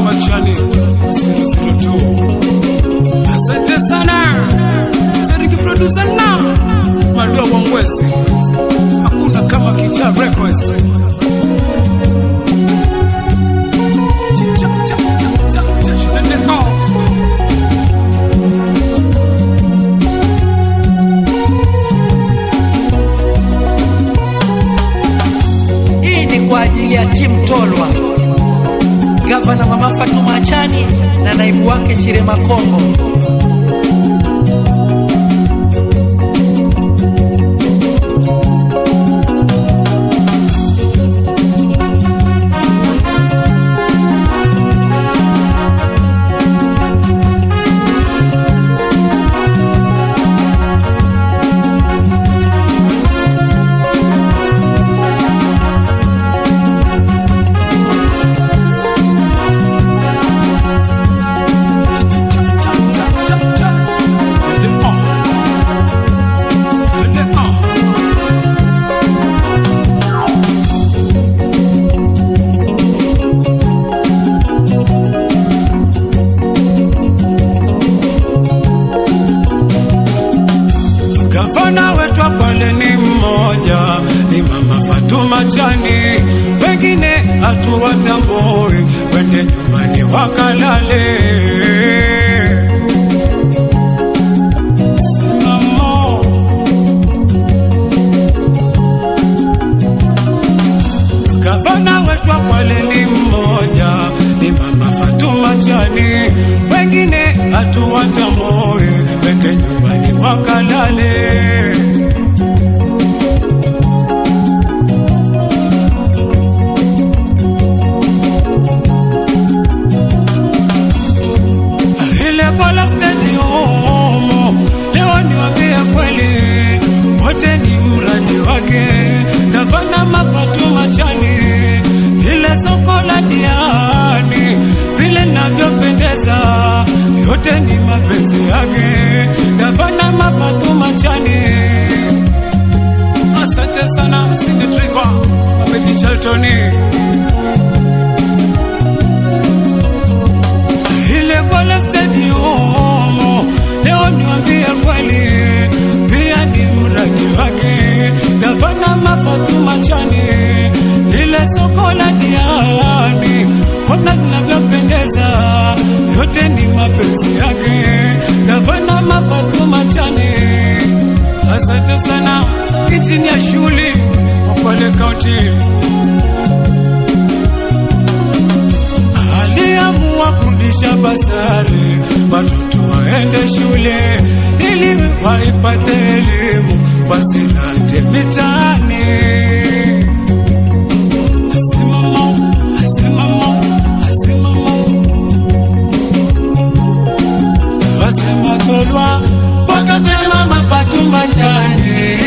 Fatuma Chani 002. Asante sana Seriki producer na Madua Wangwezi, hakuna kama Kita Records. Hii ni kwa ajili ya Tim Tolwa, Gavana Mama Fatuma Chani na naibu wake Chirema Kombo. Gavana wetu pale ni mmoja, ni Mama Fatuma Chani, wengine hatuwatambui, wende nyumbani wakalale. Simamo Gavana wetu pale ni mmoja, ni Mama Fatuma Chani, wengine hatuwatambui, wende nyumbani wakalale. Ile Bola Stadium leo niwaambie kweli, wote ni mradi wake Gavana Mama Fatuma Chani. Ile soko la Diani vile navyopendeza, yote ni mapenzi yake Gavana Mama Fatuma Chani. Asante sana Cindy Driver, Mabedi Sheltoni. Ile Bola Stadium leo niwaambie kweli, pia ni mradi wake Gavana Mama Fatuma Chani. Ile soko la Diani ona linavyopendeza, yote ni mapenzi yake Gavana Mama Fatuma Chani. Asante sana Engineer Shuli Kwale County, aliamua kurudisha basari watoto waende shule ili waipate elimu, wasirande mitaani. Wasema Tolwa mpaka vile Mama Fatuma Chani,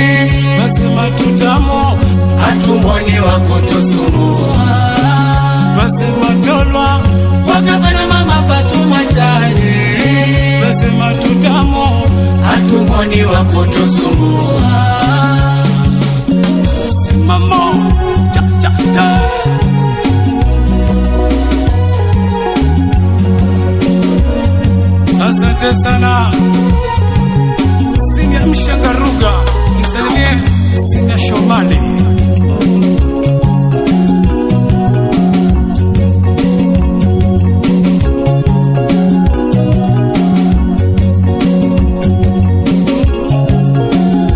wasema tutamo hatumwoni wa kutusumbua. Wasema Tolwa mpaka vile Mama Fatuma Chani, wasema tutamo hatumwoni wa kutusumbua. Simamo cha cha cha. Asante sana Sinia Mshangaruga, msalimie Sinia Shomali.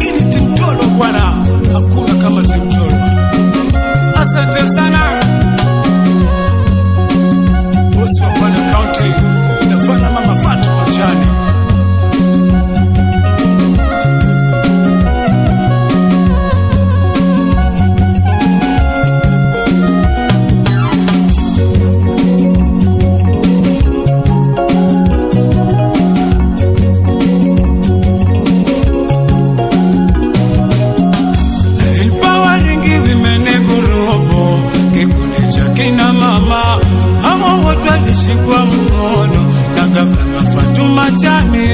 Ili Tim Tolwa bwana, hakuna kama Tim Tolwa. Asante sana bosi wa Kwale County, Gavana Mama Fatuma Chani. Empowering women gurubo, kikundi cha kina mama, hao wote walishikwa mkono na Gavana Fatuma Chani.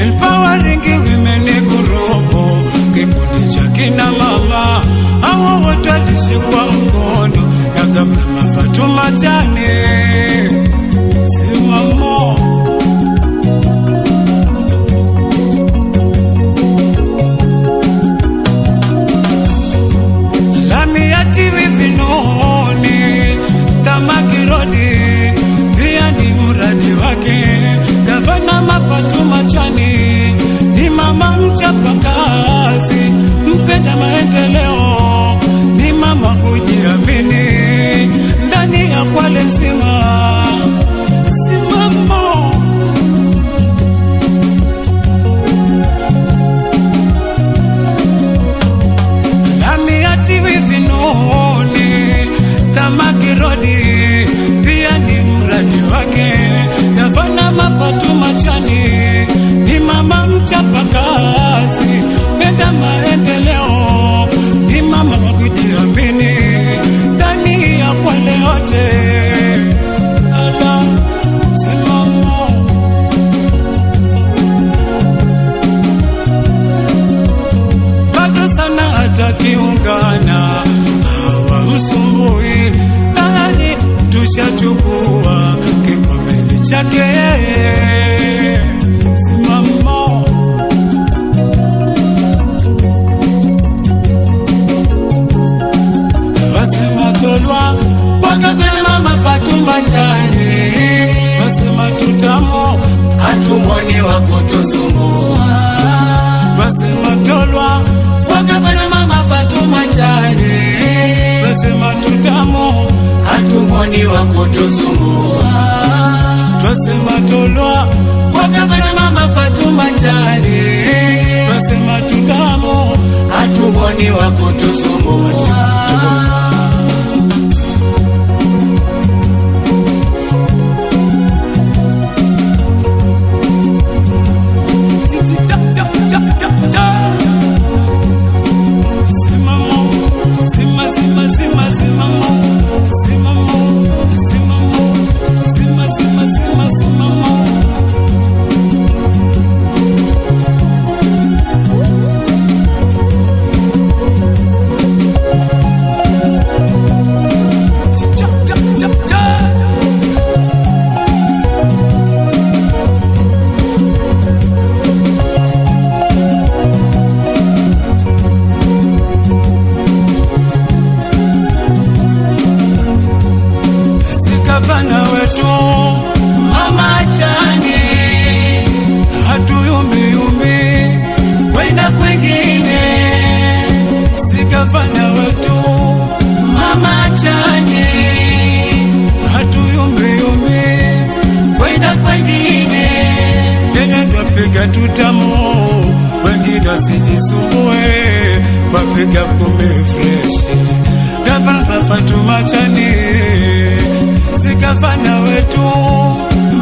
Empowering women kina mama hawa wote walishikwa mkono na Gavana Fatuma Chane. Simamo lami ya tiwi Vinoni Tamakirodi pia ni mradi wake. Gavana Fatuma Chane ni mama mchapakazi, mpenda maendeleo, ni mama kujiamini ndani ya Kwale nzima. Simamo lami ya tiwi Vinoni Tamakirodi pia ni mradi wake. Gavana Fatuma Chane ni mama mchapakazi, mpenda maendeleo, ni mama wa kujiamini ndani ya Kwale yote. Ala, simamo bado sana hatakiungana hawamsumbui, tayari tushachukua kikombe chake. Simamo wasema tolwa kwa Gavana Fatuma Chane, wasema tutamo hatumwoni wa kutusumbua. Wasema tolwa kwa Gavana Fatuma Chane, wasema tutamo hatumwoni wa kutusumbua. Twasema tolwa kwa Gavana Fatuma Chane, twasema tutamo hatumwoni wa kutusumbua. Gavana wetu Mama Chane hatuyumbi kwenda kwengine. Si gavana wetu Mama Chane hatuyumbi kwenda kwengine. Tena twapiga tutamo, wengine wasijisumbue, wapiga kumbe fresh. Gavana Fatuma Chane si gavana wetu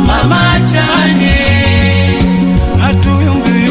Mama Chane hatuyumbi